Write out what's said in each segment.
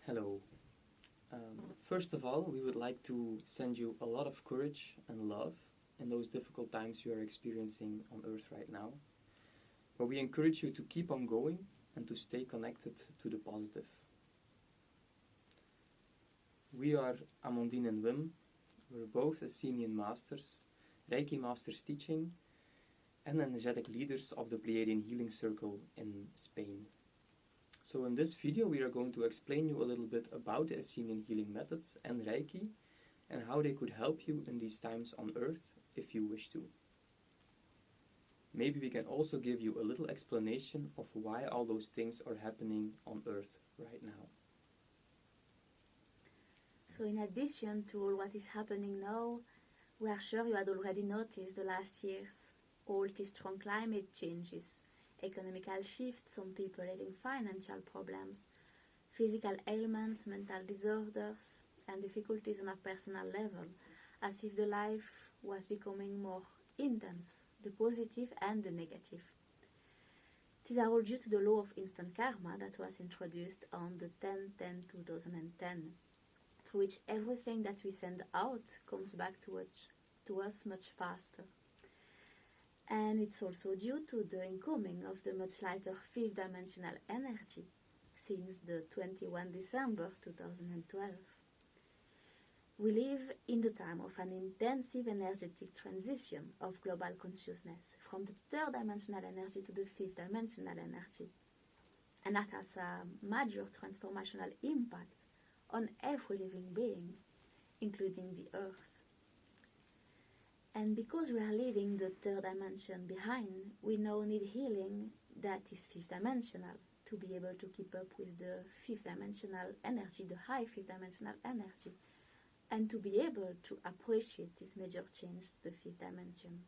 Hello. First of all, we would like to send you a lot of courage and love in those difficult times you are experiencing on Earth right now. But we encourage you to keep on going and to stay connected to the positive. We are Amandine and Wim. We're both Essenian Masters, Reiki Masters teaching, and energetic leaders of the Pleiadian Healing Circle in Spain. So in this video we are going to explain you a little bit about the Essenian healing methods and Reiki and how they could help you in these times on Earth if you wish to. Maybe we can also give you a little explanation of why all those things are happening on Earth right now. So in addition to all what is happening now, we are sure you had already noticed the last years all these strong climate changes, economical shifts, some people having financial problems, physical ailments, mental disorders, and difficulties on a personal level, as if the life was becoming more intense, the positive and the negative. These are all due to the law of instant karma that was introduced on the 10/10/2010, through which everything that we send out comes back to us much faster. And it's also due to the incoming of the much lighter fifth dimensional energy since the 21 December 2012. We live in the time of an intensive energetic transition of global consciousness from the third dimensional energy to the fifth dimensional energy. And that has a major transformational impact on every living being, including the Earth. And because we are leaving the third dimension behind, we now need healing that is fifth dimensional to be able to keep up with the fifth dimensional energy, the high fifth dimensional energy, and to be able to appreciate this major change to the fifth dimension.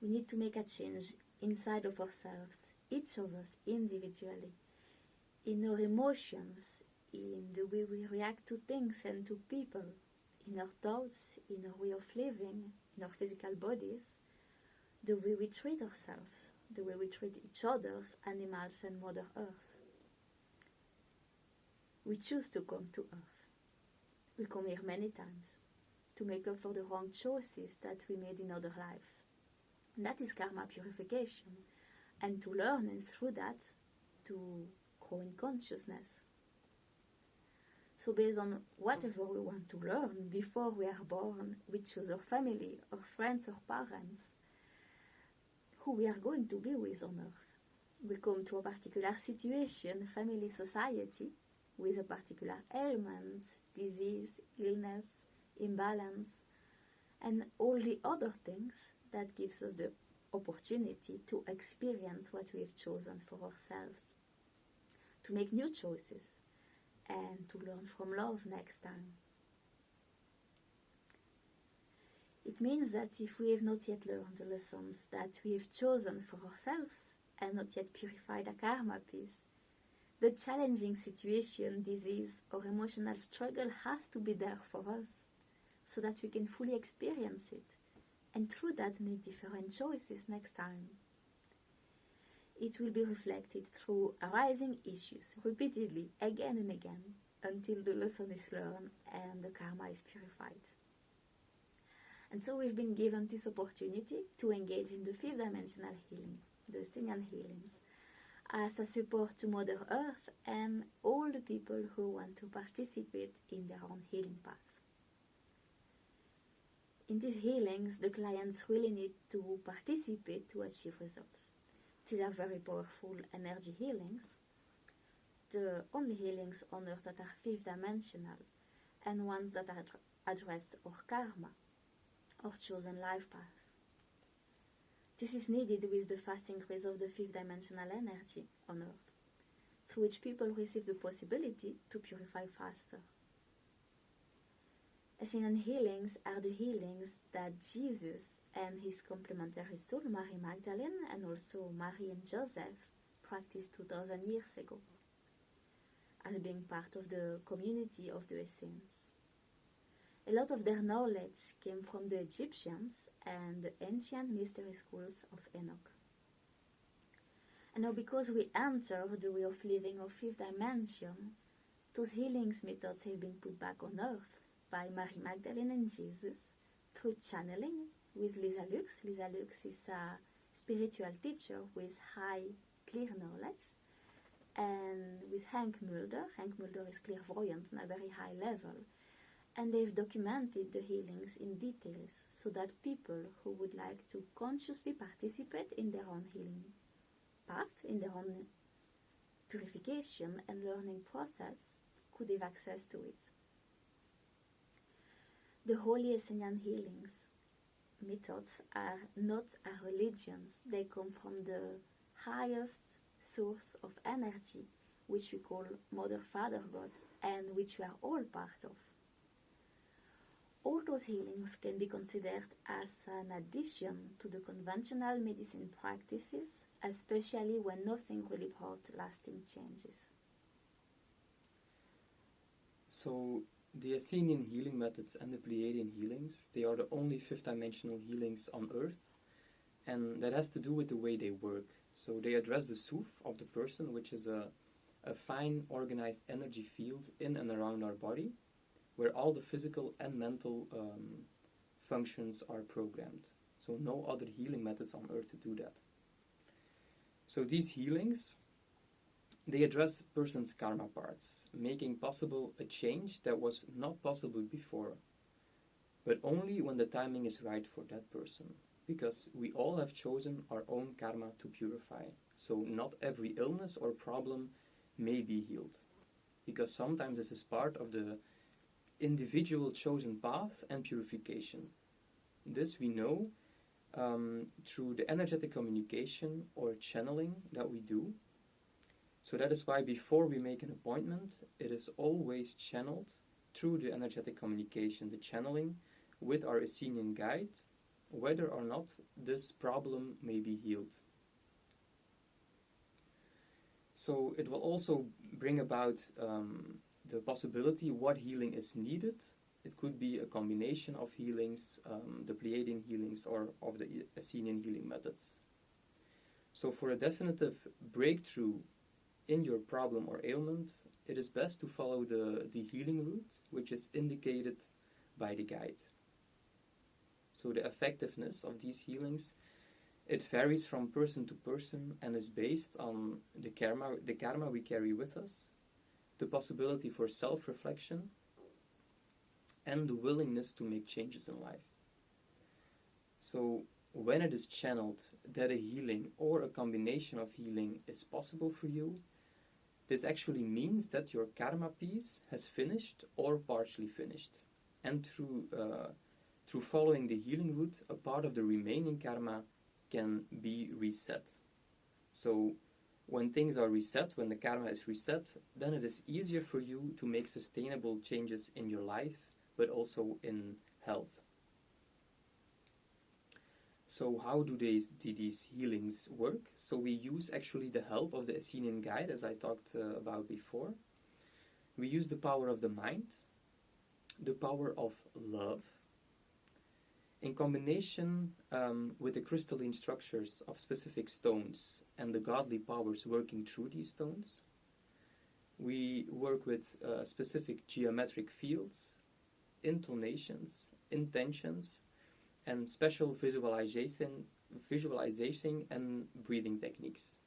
We need to make a change inside of ourselves, each of us individually, in our emotions, in the way we react to things and to people, in our thoughts, in our way of living, in our physical bodies, the way we treat ourselves, the way we treat each other, animals and Mother Earth. We choose to come to Earth. We come here many times to make up for the wrong choices that we made in other lives. And that is karma purification, and to learn and through that to grow in consciousness. So based on whatever we want to learn before we are born, we choose our family, our friends, our parents, who we are going to be with on Earth. We come to a particular situation, family, society, with a particular ailment, disease, illness, imbalance, and all the other things that gives us the opportunity to experience what we have chosen for ourselves, to make new choices, and to learn from love next time. It means that if we have not yet learned the lessons that we have chosen for ourselves and not yet purified a karma piece, the challenging situation, disease, or emotional struggle has to be there for us so that we can fully experience it and through that make different choices next time. It will be reflected through arising issues repeatedly, again and again, until the lesson is learned and the karma is purified. And so we've been given this opportunity to engage in the fifth dimensional healing, the Essenian Healings, as a support to Mother Earth and all the people who want to participate in their own healing path. In these healings, the clients really need to participate to achieve results. These are very powerful energy healings, the only healings on Earth that are fifth dimensional, and ones that address our karma, our chosen life path. This is needed with the fast increase of the fifth dimensional energy on Earth, through which people receive the possibility to purify faster. Essenian healings are the healings that Jesus and his complementary soul, Mary Magdalene, and also Mary and Joseph, practiced 2000 years ago, as being part of the community of the Essenes. A lot of their knowledge came from the Egyptians and the ancient mystery schools of Enoch. And now because we enter the way of living of fifth dimension, those healings methods have been put back on earth by Mary Magdalene and Jesus through channeling with Lisa Lux. Lisa Lux is a spiritual teacher with high clear knowledge, and with Hank Mulder. Hank Mulder is clairvoyant on a very high level, and they've documented the healings in details so that people who would like to consciously participate in their own healing path, in their own purification and learning process, could have access to it. The Holy Essenian Healings methods are not a religion. They come from the highest source of energy, which we call Mother, Father, God, and which we are all part of. All those healings can be considered as an addition to the conventional medicine practices, especially when nothing really brought lasting changes. So the Essenian healing methods and the Pleiadian healings, they are the only fifth dimensional healings on Earth, and that has to do with the way they work. So they address the souf of the person, which is a fine organized energy field in and around our body, where all the physical and mental functions are programmed. So no other healing methods on Earth to do that. So these healings, they address a person's karma parts, making possible a change that was not possible before, but only when the timing is right for that person, because we all have chosen our own karma to purify. So not every illness or problem may be healed, because sometimes this is part of the individual chosen path and purification. This we know through the energetic communication or channeling that we do. So that is why before we make an appointment, it is always channeled through the energetic communication, the channeling with our Essenian guide, whether or not this problem may be healed. So it will also bring about the possibility what healing is needed. It could be a combination of healings, the Pleiadian healings or of the Essenian healing methods. So for a definitive breakthrough in your problem or ailment, it is best to follow the healing route, which is indicated by the guide. So the effectiveness of these healings, it varies from person to person and is based on the karma we carry with us, the possibility for self-reflection, and the willingness to make changes in life. So when it is channeled that a healing or a combination of healing is possible for you, this actually means that your karma piece has finished or partially finished. And through following the healing route, a part of the remaining karma can be reset. So when things are reset, when the karma is reset, then it is easier for you to make sustainable changes in your life, but also in health. So how do these healings work? So we use actually the help of the Essenian guide, as I talked about before. We use the power of the mind, the power of love, in combination with the crystalline structures of specific stones and the godly powers working through these stones. We work with specific geometric fields, intonations, intentions, and special visualization and breathing techniques.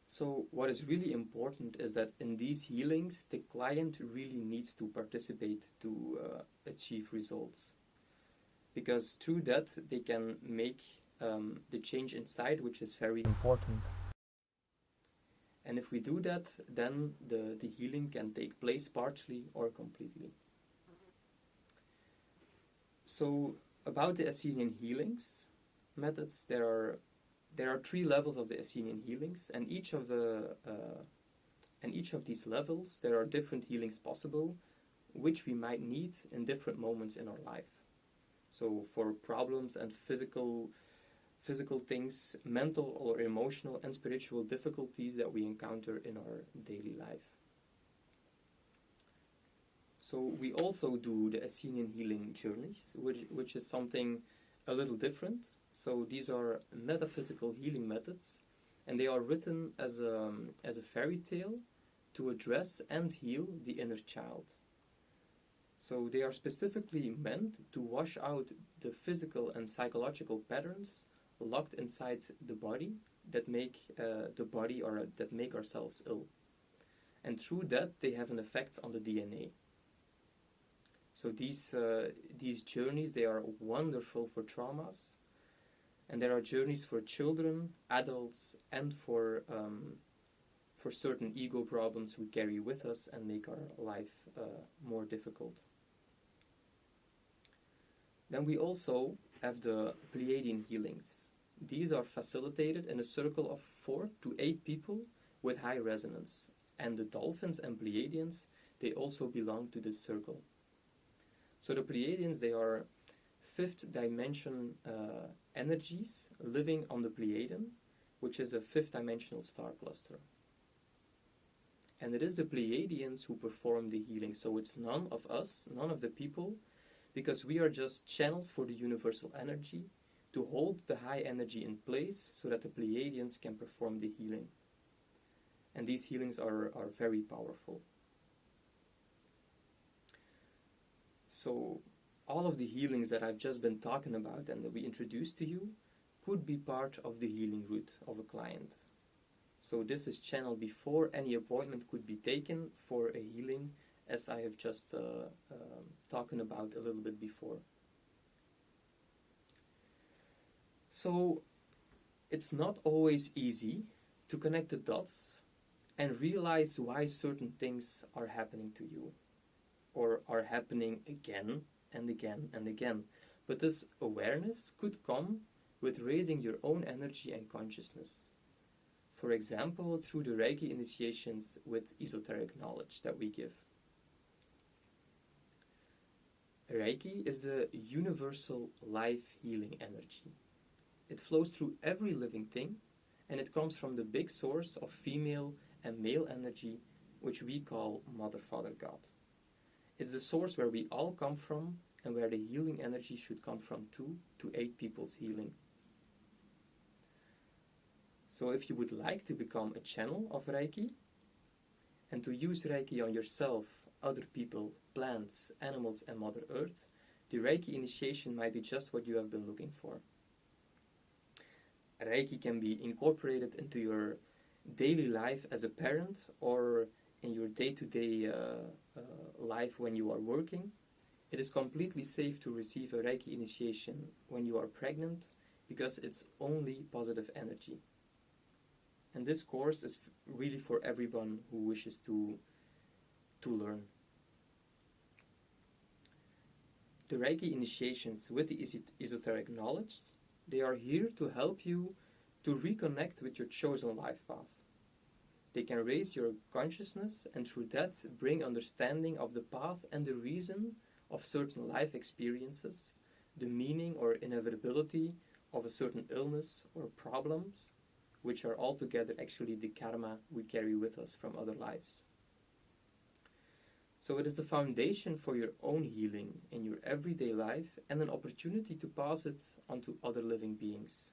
So what is really important is that in these healings, the client really needs to participate to achieve results. Because through that, they can make the change inside, which is very important. And if we do that, then the healing can take place partially or completely. So about the Essenian healings methods, there are 3 levels of the Essenian healings, and each of these levels, there are different healings possible, which we might need in different moments in our life. So for problems and physical things, mental or emotional and spiritual difficulties that we encounter in our daily life. So we also do the Essenian Healing Journeys, which is something a little different. So these are metaphysical healing methods and they are written as a fairy tale to address and heal the inner child. So they are specifically meant to wash out the physical and psychological patterns locked inside the body that make that make ourselves ill. And through that, they have an effect on the DNA. So these journeys, they are wonderful for traumas, and there are journeys for children, adults, and for certain ego problems we carry with us and make our life more difficult. Then we also have the Pleiadian Healings. These are facilitated in a circle of 4 to 8 people with high resonance. And the dolphins and Pleiadians, they also belong to this circle. So the Pleiadians, they are 5th dimension energies living on the Pleiadian, which is a 5th dimensional star cluster. And it is the Pleiadians who perform the healing. So it's none of us, none of the people, because we are just channels for the universal energy to hold the high energy in place so that the Pleiadians can perform the healing. And these healings are very powerful. So all of the healings that I've just been talking about and that we introduced to you could be part of the healing route of a client. So this is channeled before any appointment could be taken for a healing, as I have just talking about a little bit before. So it's not always easy to connect the dots and realize why certain things are happening to you, or are happening again and again and again. But this awareness could come with raising your own energy and consciousness. For example, through the Reiki initiations with esoteric knowledge that we give. Reiki is the universal life healing energy. It flows through every living thing, and it comes from the big source of female and male energy, which we call Mother, Father, God. It's the source where we all come from, and where the healing energy should come from 2 to 8 people's healing. So if you would like to become a channel of Reiki, and to use Reiki on yourself, other people, plants, animals, and Mother Earth, the Reiki initiation might be just what you have been looking for. Reiki can be incorporated into your daily life as a parent, or in your day-to-day life when you are working. It is completely safe to receive a Reiki initiation when you are pregnant, because it's only positive energy. And this course is really for everyone who wishes to learn. The Reiki initiations with the esoteric knowledge, they are here to help you to reconnect with your chosen life path. They can raise your consciousness, and through that bring understanding of the path and the reason of certain life experiences, the meaning or inevitability of a certain illness or problems, which are altogether actually the karma we carry with us from other lives. So it is the foundation for your own healing in your everyday life, and an opportunity to pass it on to other living beings.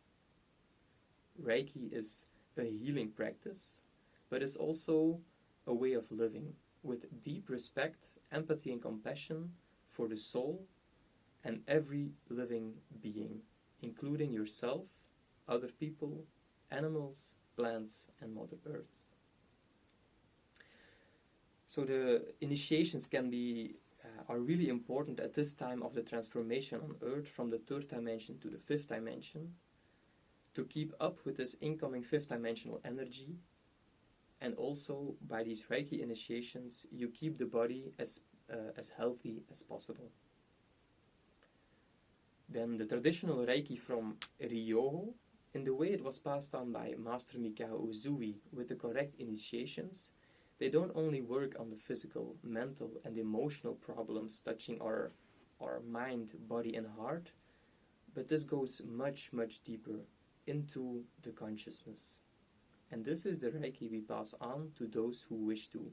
Reiki is a healing practice, but it's also a way of living with deep respect, empathy, and compassion for the soul and every living being, including yourself, other people, animals, plants, and Mother Earth. So the initiations are really important at this time of the transformation on Earth from the 3rd dimension to the 5th dimension, to keep up with this incoming 5th dimensional energy. And also by these Reiki initiations, you keep the body as healthy as possible. Then the traditional Reiki from Ryoho, in the way it was passed on by Master Mikao Uzui with the correct initiations, they don't only work on the physical, mental, and emotional problems touching our mind, body, and heart, but this goes much, much deeper into the consciousness. And this is the Reiki we pass on to those who wish to.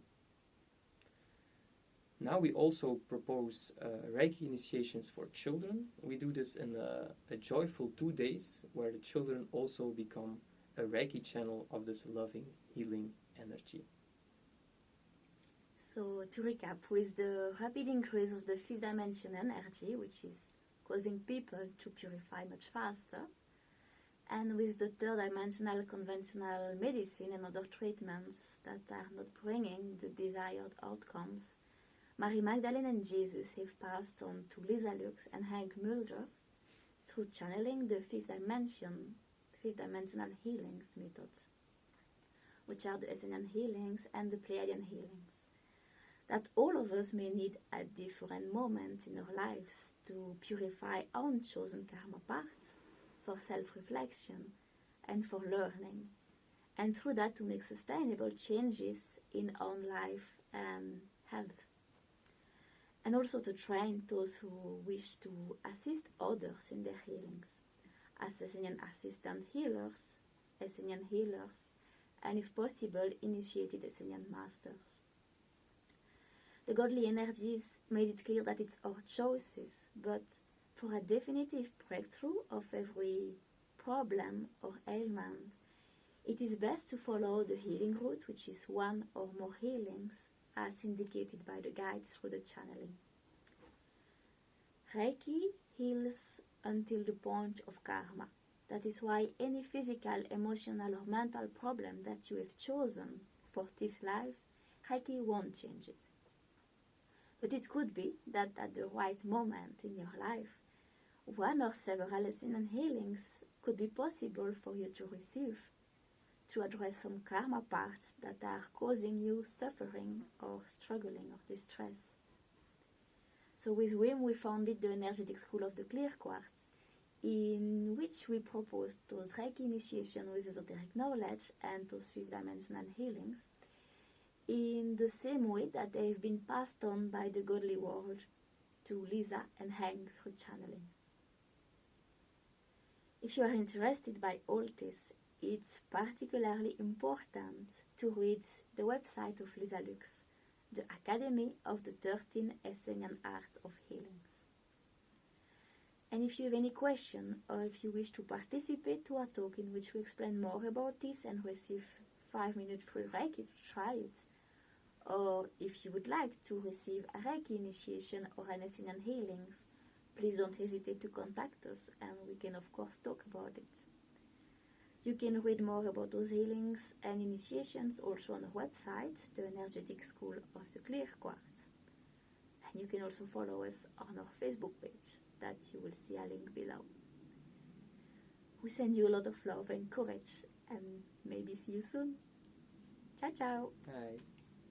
Now we also propose Reiki initiations for children. We do this in a joyful 2 days, where the children also become a Reiki channel of this loving, healing energy. So to recap, with the rapid increase of the fifth dimension energy, which is causing people to purify much faster, and with the third dimensional conventional medicine and other treatments that are not bringing the desired outcomes, Mary Magdalene and Jesus have passed on to Lisa Lux and Hank Mulder through channeling the fifth dimensional healings methods, which are the Essenian Healings and the Pleiadian Healings, that all of us may need at different moments in our lives to purify our own chosen karma paths, for self-reflection and for learning, and through that to make sustainable changes in our own life and health. And also to train those who wish to assist others in their healings, as Essenian assistant healers, Essenian healers, and if possible, initiated Essenian masters. The godly energies made it clear that it's our choices, but for a definitive breakthrough of every problem or ailment, it is best to follow the healing route, which is one or more healings, as indicated by the guides through the channeling. Reiki heals until the point of karma. That is why any physical, emotional, or mental problem that you have chosen for this life, Reiki won't change it. But it could be that at the right moment in your life, one or several Essenian healings could be possible for you to receive, to address some karma parts that are causing you suffering or struggling or distress. So with Wim we founded the energetic school of the clear quartz, in which we proposed those Reiki initiation with esoteric knowledge and those fifth dimensional healings, in the same way that they have been passed on by the godly world to Lisa and Hank through channeling. If you are interested by all this, it's particularly important to read the website of Lisa Lux, the Academy of the 13 Essenian Arts of Healings. And if you have any question, or if you wish to participate to a talk in which we explain more about this and receive 5-minute free Reiki to try it, or if you would like to receive a Reiki initiation or an Essenian healings, please don't hesitate to contact us and we can of course talk about it. You can read more about those healings and initiations also on our website, the Energetic School of the Clear Quartz. And you can also follow us on our Facebook page, that you will see a link below. We send you a lot of love and courage, and maybe see you soon. Ciao, ciao. Bye.